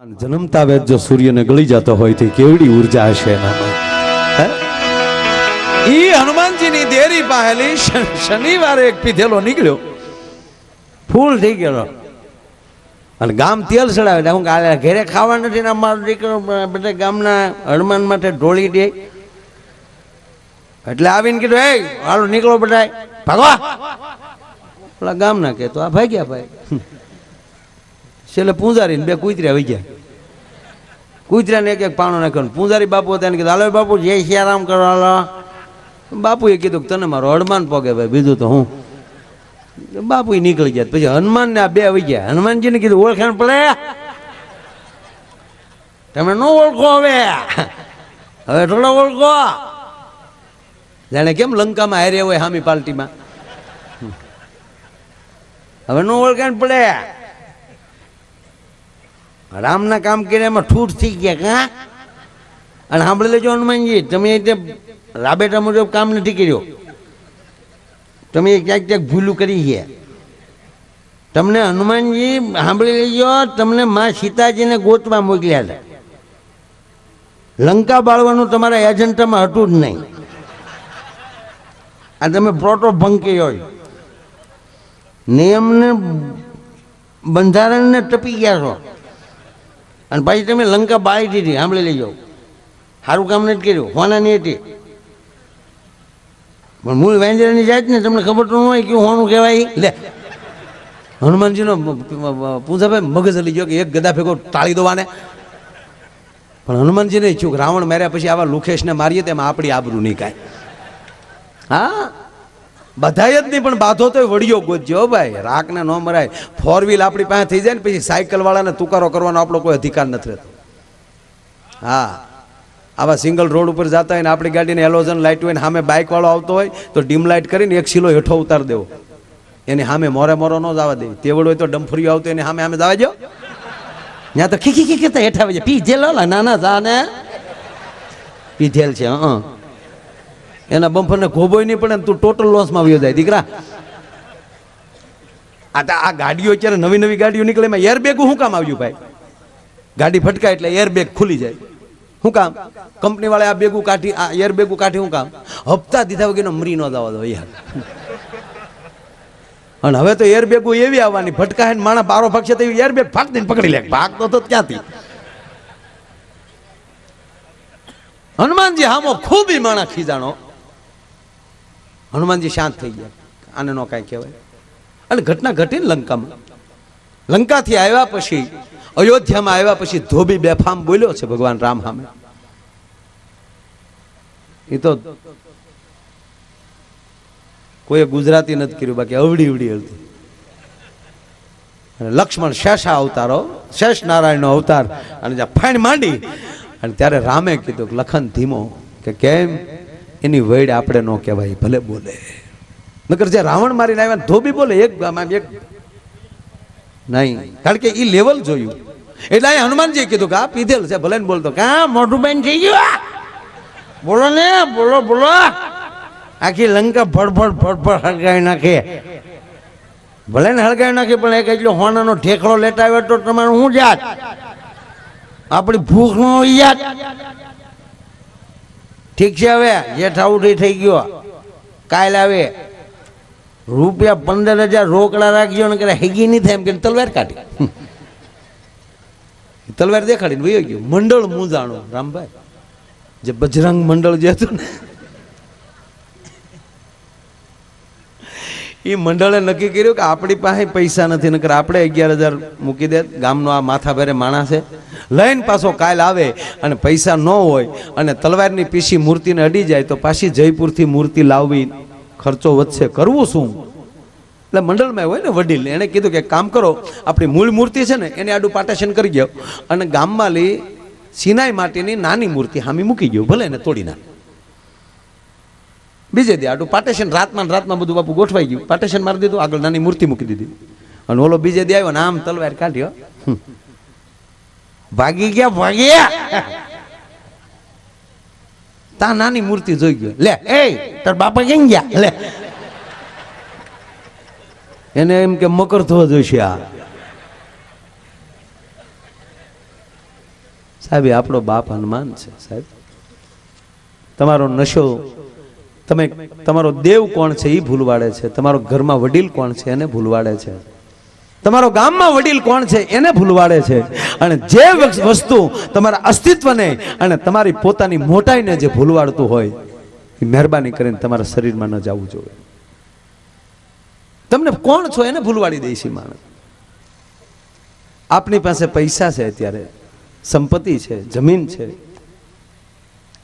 જન્મતા વેદ જો સૂર્યને ગળી જતો હોય તો કેવડી ઉર્જા હશે એનામાં. ઈ હનુમાનજીની દેરી પાહેલી શનિવારે એક પીધેલો નીકળ્યો, ફૂલ થઈ ગયેલો અને ગામ તેલ ચડાવે. હું કાલે ઘરે ખાવા નથી ને અમારો દીકરો બધા ગામના હનુમાન માટે ઢોળી દે એટલે આવીને કીધું, એ હાલો નીકળો બધા ભાગવા. પેલા ગામના કે તો આ ભાગ્યા ભાઈ. છેલ્લે પૂંજારીને બે કૂતર્યા વહી ગયા. કૂતર્યાને એક એક પાણો નાખ્યો. પૂંજારી બાપુ હતા એને કીધું, હાલો બાપુ જય સિયારામ કરો હાલો. બાપુએ કીધું તને મારો હનુમાન પોગે ભાઈ, બીજું તો હું. બાપુ નીકળી ગયા. પછી હનુમાન ને આ બે વહી ગયા. હનુમાનજીને કીધું ઓળખાણ પડે, તમે ન ઓળખો હવે થોડો ઓળખો. જાણે કેમ લંકામાં હારે હોય હામી પાર્ટીમાં, હવે ન ઓળખાણ પડે. રામના કામ કર્યા એમાં ઠૂઠ થઈ ગયા કા. અને સાંભળી લેજો હનુમાનજી, તમે રાબેટા મુજબ કામ નથી કર્યો, તમે ક્યાંક ક્યાંક ભૂલું કરી છે. તમને હનુમાનજી સાંભળી લેજો, તમને માં સીતાજીને ગોતવા મોકલ્યા હતા. લંકા બાળવાનું તમારા એજન્ટામાં હતું જ નહીં. આ તમે પ્રોટો ભંગ કર્યો, નિયમને બંધારણને ટપી ગયા છો અને પછી તમે લંકા બાળી દીધી. સાંભળી લેજો, સારું કામ નથી કર્યું, હોનાની હતી. પણ મૂળ વેંજરાની જાત ને તમને ખબર તો ન હોય કે હોનું કહેવાય. લે હનુમાનજીનો પૂજાભાઈ મગજ હલી ગયો કે એક ગદા ભેગો ટાળી દોવાને. પણ હનુમાનજીને ઈચ્છું કે રાવણ માર્યા પછી આવા લુખેશને મારીએ તેમાં આપણી આબરૂ નહીં કાંઈ. હા, બધાય જ નહીં પણ બાધો તો વડિયો ગોતજો ભાઈ, રાખને ન મરાય. ફોર વ્હીલ આપણી પાસે થઈ જાય ને પછી સાયકલ વાળાને તુકારો કરવાનો આપણો કોઈ અધિકાર નથી રહેતો. હા, આવા સિંગલ રોડ ઉપર જતા હોય ને આપણી ગાડીને એલોઝન લાઇટ હોય ને સામે બાઇક વાળો આવતો હોય તો ડીમ લાઇટ કરીને એક સિલો હેઠો ઉતાર દેવો. એની સામે મોરે મોરો ન જવા દેવી. તેવડ હોય તો ડમ્ફરીઓ આવતો એની સામે જવા દો. ત્યાં તો ખીખી ખીખી હેઠા આવે છે. પીધેલ નાના જાને પીધેલ છે. એના બમ્ફરને ખોબોય નહીં પડે ને તું ટોટલ લોસમાં આવ્યો જાય દીકરા. આ ગાડીઓ અત્યારે નવી નવી ગાડીઓ નીકળે એમાં એરબેગ શું કામ આવ્યું ભાઈ? ગાડી ફટકાય એટલે એરબેગ ખુલી જાય. શું કામ? કંપની વાળા આ બેગું કાઢી, આ એરબેગું કાઢી શું કામ? હપ્તા દીધા વગેરે મરી ન જવા દો યાર. અને હવે તો એરબેગું એવી આવવાની, ફટકાય ને માણસ બારો ભાગશે તો એરબેગ ફાક દઈને પકડી લે. ભાગતો તો ક્યાંથી? હનુમાનજી હામો ખૂબ માણસ ખીજાણો. હનુમાનજી શાંત થઈ ગયા, આને નો કાંઈ કહેવાય. અને ઘટના ઘટી ને લંકામાં. લંકાથી આવ્યા પછી, અયોધ્યામાં આવ્યા પછી ધોબી બેફામ બોલ્યો છે ભગવાન રામ સામે. એ તો કોઈએ ગુજરાતી નથી કર્યું, બાકી અવડી અવડી હતી. અને લક્ષ્મણ શેષા અવતારો, શેષ નારાયણનો અવતાર, અને જ્યાં ફાઈન માંડી અને ત્યારે રામે કીધું કે લખન ધીમો, કે કેમ એની વૈડ આપણે ન કહેવાય, ભલે બોલે. નકર જે રાવણ મારીને આવ્યા ધોબી બોલે એક નહીં, કારણ કે એ લેવલ જોયું. એટલે અહીં હનુમાનજી કીધું કે આ પીધેલ છે, ભલે ને બોલતો કા મોઢું બેન થઈ ગયું, બોલો ને બોલો બોલો. આખી લંકા ફડફડ ફડફડ હળગાવી નાખે. ભલે ને હળગાવી નાખે પણ એક એટલો હોનાનો ઠેકડો લેતા આવ્યો તો તમારું શું જાત? આપણી ભૂખ નો યાદ. ઠીક છે, હવે જે થવું થઈ ગયો. કાલ આવે રૂપિયા 15,000 રોકડા રાખજો ને કરે હેગી નહીં થાય એમ કે તલવાર કાઢી. તલવાર દેખાડીને વયો ગયો. મંડળ મૂંઝાણું રામભાઈ, જે બજરંગ મંડળ જે હતું ને એ મંડળે નક્કી કર્યું કે આપણી પાસે પૈસા નથી, નકર આપણે 11,000 મૂકી દે. ગામનો આ માથા ભારે માણસ છે, લઈને પાછો કાલ આવે અને પૈસા ન હોય અને તલવારની પીસી મૂર્તિને અડી જાય તો પાછી જયપુરથી મૂર્તિ લાવવી, ખર્ચો વધશે, કરવું શું? એટલે મંડળમાં હોય ને વડીલ, એણે કીધું કે કામ કરો, આપણી મૂળ મૂર્તિ છે ને એને આડું પાટેશન કરી ગયો અને ગામમાં લઈ સિનાઈ માટીની નાની મૂર્તિ હામી મૂકી ગયો, ભલે એને તોડી નાખ. બીજે દી આડું પાટેશન રાતમાં બધું બાપુ ગોઠવાઈ ગયું. પાટેશન મારી દીધું, આગળ નાની મૂર્તિ મૂકી દીધી. અને ઓલો બીજે દી આવ્યો ને આમ તલવાર કાઢ્યો, ભાગી ગયા. તા નાની મૂર્તિ જોઈ ગયો. લે એ તાર બાપા કેમ ગયા? લે એને એમ કે મકર થવા જોઈશે. આ સાહેબ એ આપણો બાપ હનુમાન છે. સાહેબ તમારો નશો, તમે તમારો દેવ કોણ છે એ ભૂલવાડે છે, તમારો ઘરમાં વડીલ કોણ છે એને ભૂલવાડે છે, તમારો ગામમાં વડીલ કોણ છે એને ભૂલવાડે છે. અને જે વસ્તુ તમારા અસ્તિત્વને અને તમારી પોતાની મોટાઈને જે ભૂલવાડતું હોય એ મહેરબાની કરીને તમારા શરીરમાં ન જવું જોઈએ. તમને કોણ છો એને ભૂલવાડી દે છે માણસ. આપની પાસે પૈસા છે, અત્યારે સંપત્તિ છે, જમીન છે,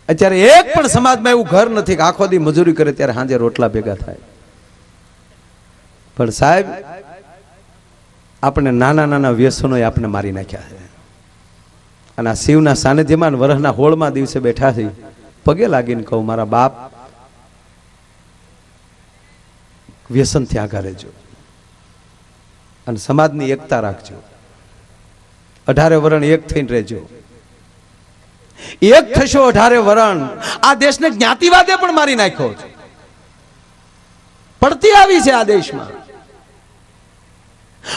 અત્યારે એક પણ સમાજમાં એવું ઘર નથી કે આખો દી મજૂરી કરે ત્યારે સાંજે રોટલા ભેગા થાય. પણ સાહેબ આપણે નાના નાના વ્યસનોએ આપણે મારી નાખ્યા છે. અને આ શિવના સાનિધ્યમાં વરહના હોળમાં દિવસે બેઠા છે, પગે લાગીને કહું મારા બાપ વ્યસનથી આગળ રહેજો અને સમાજની એકતા રાખજો. 18 વરણ એક થઈને રહેજો. એક થશો 18 વરણ. આ દેશને જ્ઞાતિવાદે પણ મારી નાખ્યો છે. પડતી આવી છે આ દેશમાં.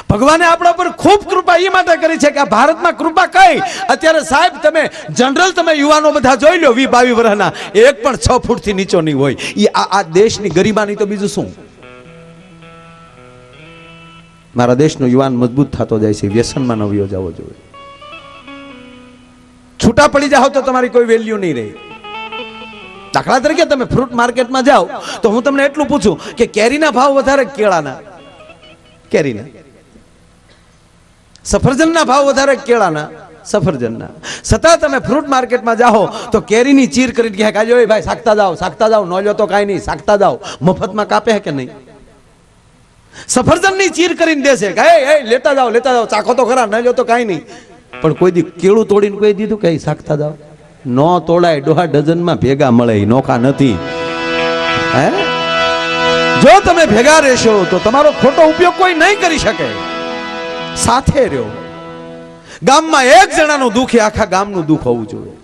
ભગવાને આપણા પર ખૂબ કૃપા એ માટે કરી છે કે આ ભારતમાં કૃપા કઈ. અત્યારે સાહેબ તમે જનરલ તમે યુવાનો બધા જોઈ લો 20-22 વર્ષના, એક પણ 6 ફૂટથી નીચો નહીં હોય. એ આ દેશની ગરિમાની તો બીજું શું. મારા દેશનો યુવાન મજબૂત થતો જાય છે. વ્યસનમાં ન વયો જવો જોઈએ. છૂટા પડી જાઓ તો તમારી કોઈ વેલ્યુ નહીં રહે. દાખલા તરીકે તમે ફ્રૂટ માર્કેટમાં જાઓ તો હું તમને એટલું પૂછું કે કેરીના ભાવ વધારે કેળાના? કેરીના. સફરજનના ભાવ વધારે કેળાના? સફરજનના. છતાં તમે ફ્રૂટ માર્કેટમાં જાઓ તો કેરીની ચીર કરીને કહે કાજો ભાઈ સાકતા જાઓ, ન લો તો કાંઈ નહીં, સાકતા જાઓ. મફતમાં કાપે કે નહીં? સફરજનની ચીર કરીને દેશે કે લેતા જાઓ, ચાખો તો ખરા, ન લો તો કાંઈ નહીં. પણ કોઈ દી કેળું તોડીને કોઈ દીધું કે સાકતા જાઓ? નો તોડાય, ડોહા ડઝનમાં ભેગા મળે, નોખા નથી. હે, જો તમે ભેગા રહેશો તો તમારો ખોટો ઉપયોગ કોઈ નહીં કરી શકે. સાથે રહ્યો. ગામમાં એક જણાનું દુઃખ એ આખા ગામનું દુઃખ હોવું જોઈએ.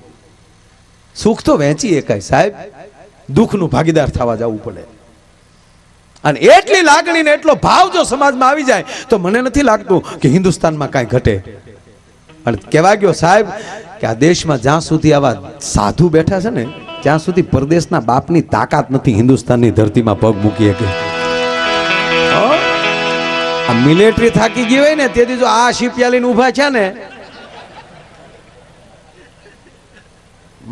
સુખ તો વહેંચી એકાય સાહેબ, દુઃખનું ભાગીદાર થવા જવું પડે. અને એટલી લાગણી ને એટલો ભાવ જો સમાજમાં આવી જાય તો મને નથી લાગતું કે હિન્દુસ્તાનમાં કાંઈ ઘટે. અને કહેવા ગયો સાહેબ કે આ દેશમાં જ્યાં સુધી આવા સાધુ બેઠા છે ને ત્યાં સુધી પરદેશના બાપની તાકાત નથી હિન્દુસ્તાનની ધરતીમાં પગ મૂકી શકે. આ મિલિટરી થાકી ગઈ હોય ને તેથી જો આ શિપયાલીને ઊભા છે ને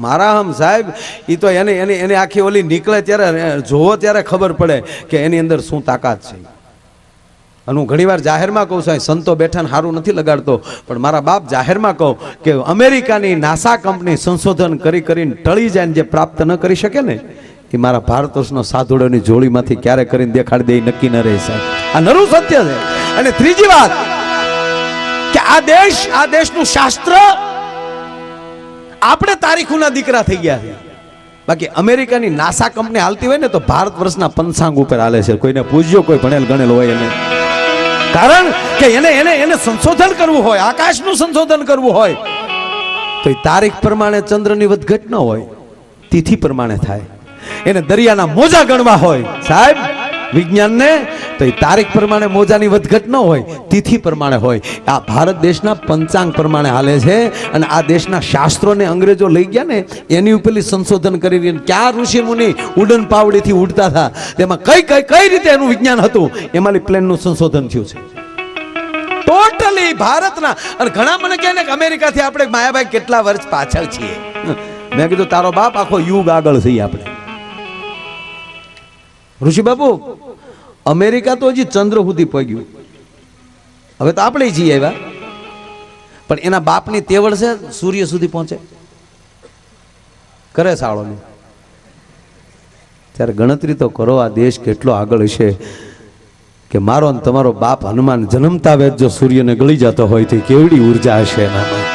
મારા હમ સાહેબ, એ તો એને આખી ઓલી નીકળે ત્યારે જોવો ત્યારે ખબર પડે કે એની અંદર શું તાકાત છે. અને હું ઘણીવાર જાહેરમાં કહું છું, સંતો બેઠાને સારું નથી લગાડતો, પણ મારા બાપ જાહેરમાં કહું કે અમેરિકાની નાસા કંપની સંશોધન કરીને ટળી જાય ને જે પ્રાપ્ત ન કરી શકે ને એ મારા ભારત વર્ષનો સાધુડોની જોડીમાંથી ક્યારે કરીને દેખાડી દે નક્કી ન રહે સાહેબ. આ નરું સત્ય છે. અને ત્રીજી વાત કે આ દેશનું શાસ્ત્ર આપણે તારીખોના દીકરા થઈ ગયા છે. બાકી અમેરિકાની નાસા કંપની હાલતી હોય ને તો ભારત વર્ષના પંચાંગ ઉપર હાલે છે. કોઈને પૂછજો, કોઈ ભણેલ ગણેલ હોય એને. કારણ કે એને સંશોધન કરવું હોય, આકાશનું સંશોધન કરવું હોય તો એ તારીખ પ્રમાણે ચંદ્રની વધઘટ ન હોય, તિથિ પ્રમાણે થાય. એને દરિયાના મોજા ગણવા હોય સાહેબ વિજ્ઞાનને તો એ તારીખ પ્રમાણે મોજાની વધઘટ ન હોય, તિથિ પ્રમાણે હોય. આ ભારત દેશના પંચાંગ પ્રમાણે હાલે છે. અને આ દેશના શાસ્ત્રોને અંગ્રેજો લઈ ગયા ને એની ઉપર સંશોધન કરીને ક્યાં ઋષિ મુનિ ઉડન પાવડીથી ઉડતા હતા તેમાં કઈ રીતે એનું વિજ્ઞાન હતું એમાં પ્લેનનું સંશોધન થયું છે ટોટલી ભારતના. અને ઘણા મને કહે ને કે અમેરિકાથી આપણે માયાભાઈ કેટલા વર્ષ પાછળ છીએ. મેં કીધું તારો બાપ આખો યુગ આગળ છીએ આપણે. ઋષિ બાપુ અમેરિકા તો હજી ચંદ્ર સુધી પહોંચ્યું, હવે તો આપણે જઈએ આવ્યા, પણ એના બાપની તેવડ છે સૂર્ય સુધી પહોંચે કરે સાળોની. ત્યારે ગણતરી તો કરો આ દેશ કેટલો આગળ હશે કે મારો ને તમારો બાપ હનુમાન જન્મતા વેદ જો સૂર્યને ગળી જતો હોય તો કેવડી ઉર્જા હશે એનામાં.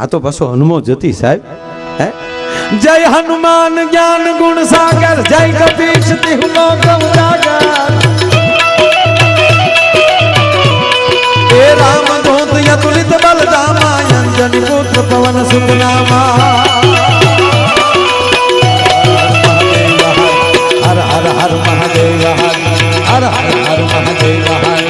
આ તો પાછો હનુમો જતી સાહેબ. હે, જય હનુમાન જ્ઞાન ગુણ સાગર, જય કપીશ તિહુ લોક ઉજાગર, હે રામ દૂત યતુલિત બલદામા, અંજની પુત્ર પવન સુત નામા. હર હર હર મહાદેવ હર હર હર મહાદેવ હર.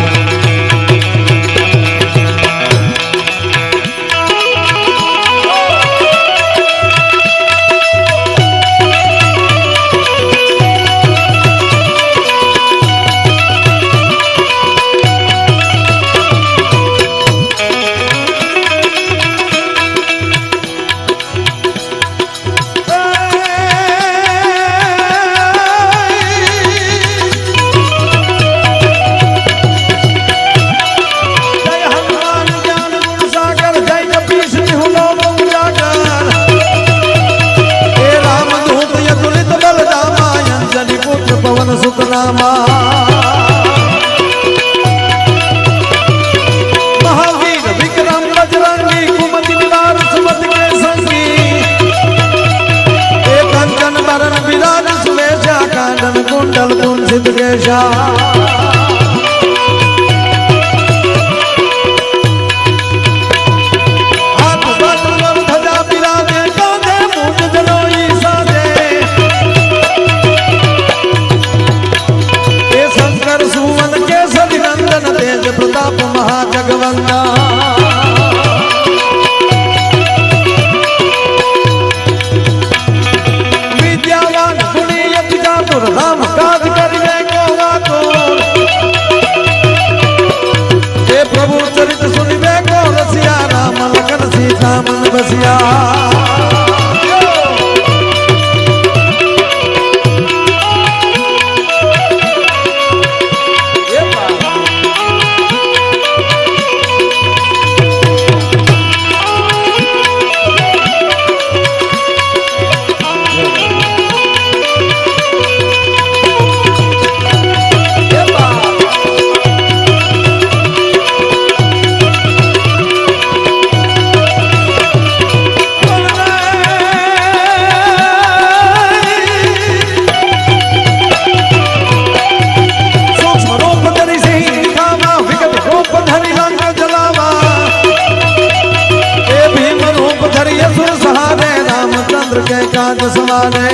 जिनके काज सवारे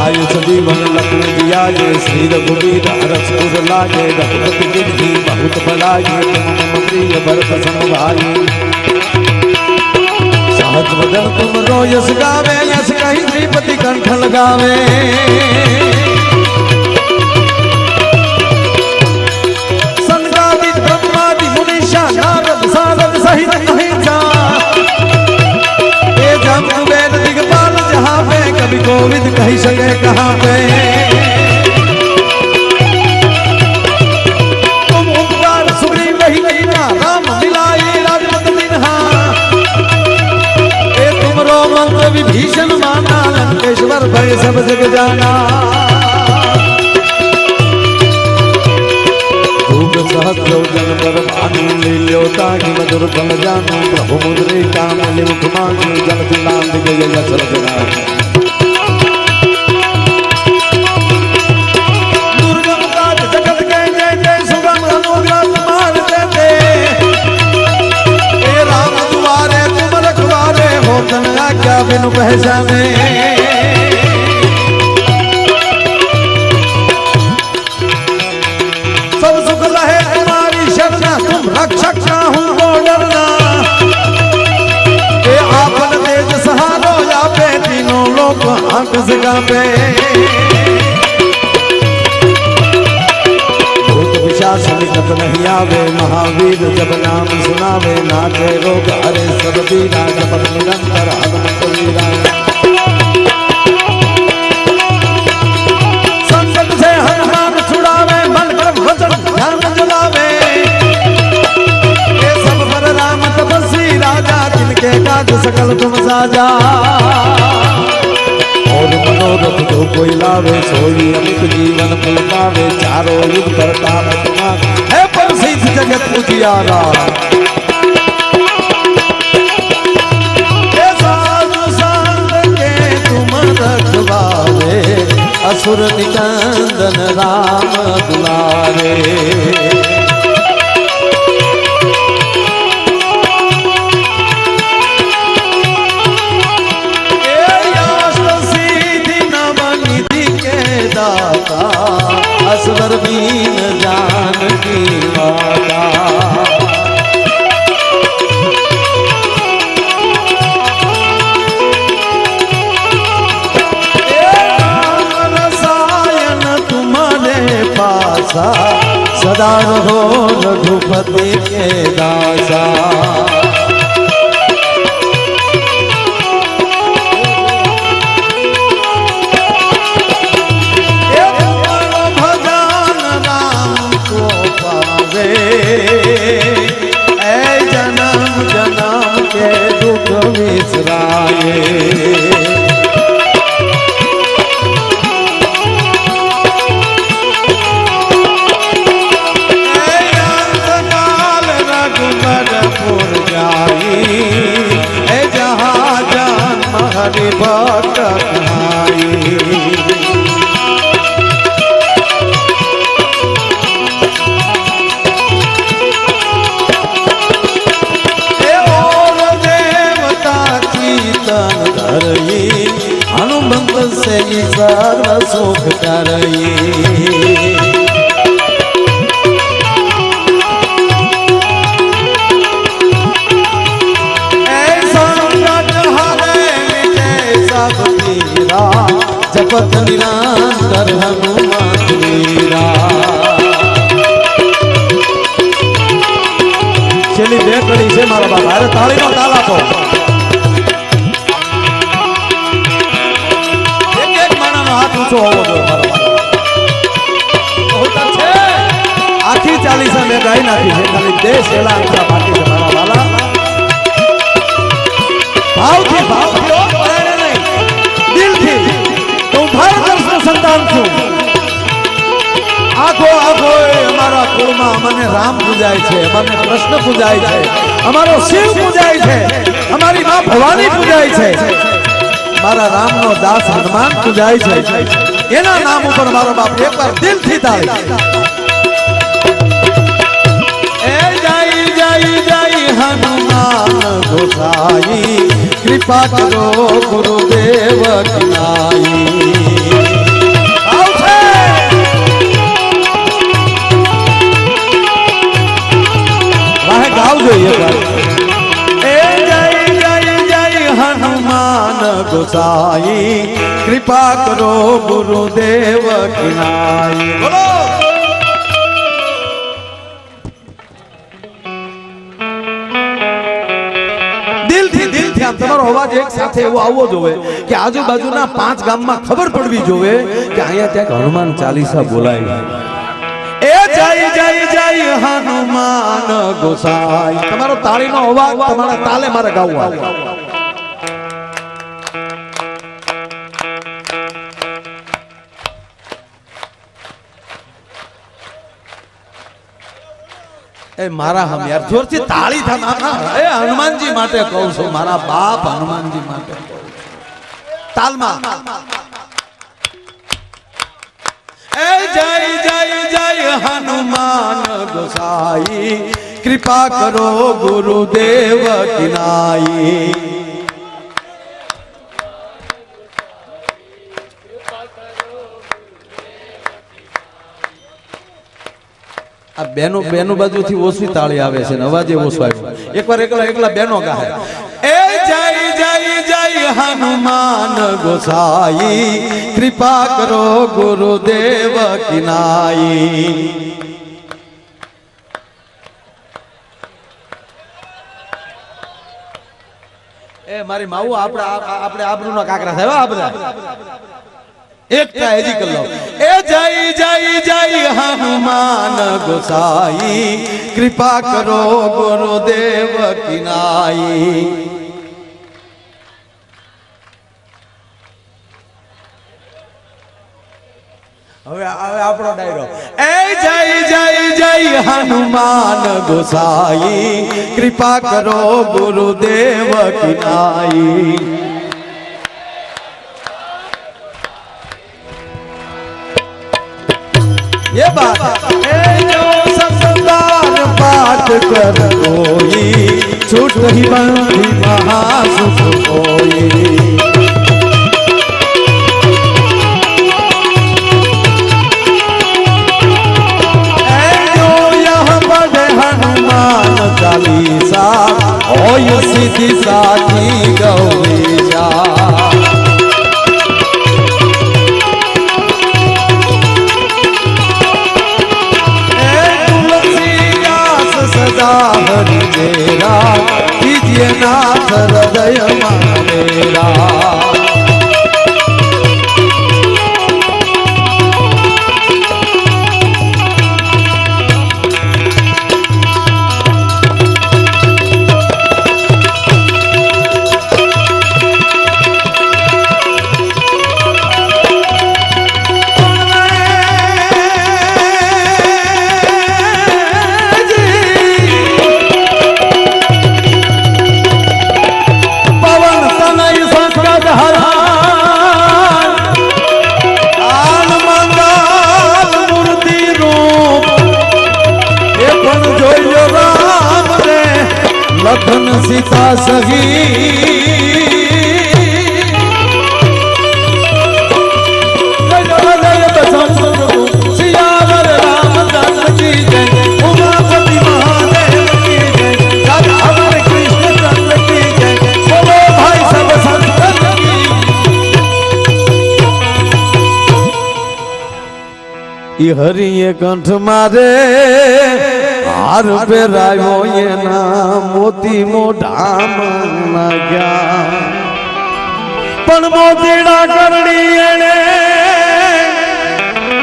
आयु सजीवन लखन दिया ये श्री रघुवीर हरसपुर लागे रघुपति गिरधी बहुत भलाई तुम प्रिय भरत समभाई सहज बदन तुम रो यश गावे यश कहीं श्रीपति कंठ लगावे सनकादि ब्रह्मादि मुनीषा नारद सारद सहित नहीं जा ये जम वेद दिगपाल जहाँ पे कभी कोविद कही सके कहाँ पे तुम उपकार सुग्रीव वही लीला राम मिलाई राजपद दिन्हा ये तुम रो मंत्र विभीषण माना लंकेश्वर भय सब जग जाना सहस्रो जन पर भानु लील्योता की मधुर फल जानो प्रभु मुद्रे काम लिमुख मांगो जल दिलान दिगय जल जना दुर्गम काज जगत के जय जय सुगम अनुग्रह मार देते हे राम दुआरे तुम रखवारे हो तन आज्ञा बिनु पहचाने रक्षक चाहूं वो डरना ये आपन तेज सहारो या पे तीनों लोग आंख से कांपे भूत पिशाच निकट नहीं आवे महावीर जब नाम सुनावे नाचे रोग हरे सब पीरा जपत निरंतर हनुमत वीरा संकट से हनुमान छुड़ावे मन क्रम वचन ध्यान जलावे राम तपस्वी राजा जिनके काज सकल तुम साजा और मनोरथ जो कोई लावे सोई अमित जीवन फल पावे चारों युग करता है प्रसिद्ध जगत उजियारा साधु संत के तुम रखवारे असुर निकंदन राम दुलारे असवर बीन जान की माता रसायन तुम्हारे पासा सदा रहो रघुपति के दासा जन्म जन्म के दुख विसराए अंतकाल रघुबरपुर जाई जहाँ जन्म हरि भक्त कहाई हनुमंत से सर्व सुख करई ऐसा सब पीरा जपत निरंतर हनुमान वीरा चली બે કડી છે મારા બાબા અરે તાળીનો તાલ આપો आखी 40 में गाई नाखी है खाली देश एला अंतरा बाकी है मारा वाला भाव थी पराणे नहीं दिल थी तो भारत वर्ष संतान छू आखो आखो हमारा कुल में अमने राम पूजाय छे अमने कृष्ण पूजाय छे हमारो शिव पूजाय छे हमारी मां भवानी पूजाय छे मारा राम नो दास हनुमान पूजाय छे एना नाम ऊपर मारो बाप एक बार दिल थी ताली ए जाई जाई जाई हनुमान कृपा करो गुरुदेव की नाई। गावजो ये जय जय जय हनुमान गोसाई कृपा करो गुरुदेव की नाई। बोलो દિલથી આમ તમારો અવાજ એક સાથે એવો આવવો જોઈએ કે આજુબાજુના 5 ગામમાં ખબર પડવી જોઈએ કે અહીંયા ત્યાં હનુમાન ચાલીસા બોલાય। એ જય જય જય હનુમાન ગોસાઈ। તમારો તાળીનો અવાજ તમારા તાલે મારે ગાવું આવે। એ મારા હમ યાર જોરથી તાળી થા। એ હનુમાનજી માટે કહું છું, મારા બાપ હનુમાનજી માટે તાલમાં। ए जय जय जय हनुमान गोसाई कृपा करो गुरुदेव की नाई। आ बेनो बेनो बाजू थी ओसी ताળી આવે છે ને અવાજ ઓછો આવ્યો। એકવાર એકલા એકલા બેનો ગાય। ए जय जय जय हनुमान गोसाई कृपा करो गुरुदेव की नाई। ए मारी माऊ આપણે આપણે આબરૂના કાકરા થાય આ બધા एकता हेजी कर लो। ए जय जय जय हनुमान गोसाई कृपा करो गुरुदेव की नाई। હવે આપણો ડાયરો ए जय जय जय हनुमान गोसाई कृपा करो गुरुदेव की नाई। ये बात ए जो संसार पाठ कर कोई छूट ही बंदी महासुख कोई। ए जो यह पढ़े हनुमान चालीसा होय सिद्धि साखी गौरीशा। हरि मेरा कीजिए नाथ हृदय मेरा। लखन सीता सही सियावर रामचंद्र की जय। उमापति महादेव की जय। राधावर कृष्ण चंद्र की जय। बोलो भाई सब संतन की। ये हरि कंठ मारे हार पेरायो ये ना मोती मोढाम ना गया पण मोतीड़ा करनी एने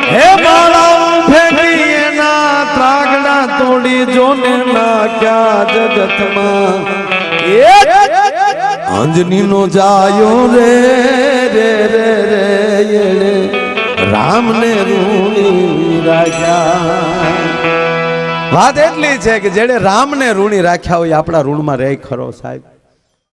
हे बाला फेंकी ना त्रागड़ा तोड़ी जोने ना क्या जगत मां। अंजनी नो जायो रे रे रे रे ये राम ने रूणी राजा। વાત એટલી છે કે જેણે રામને ઋણી રાખ્યા હોય આપણા ઋણમાં રહે ખરો સાહેબ।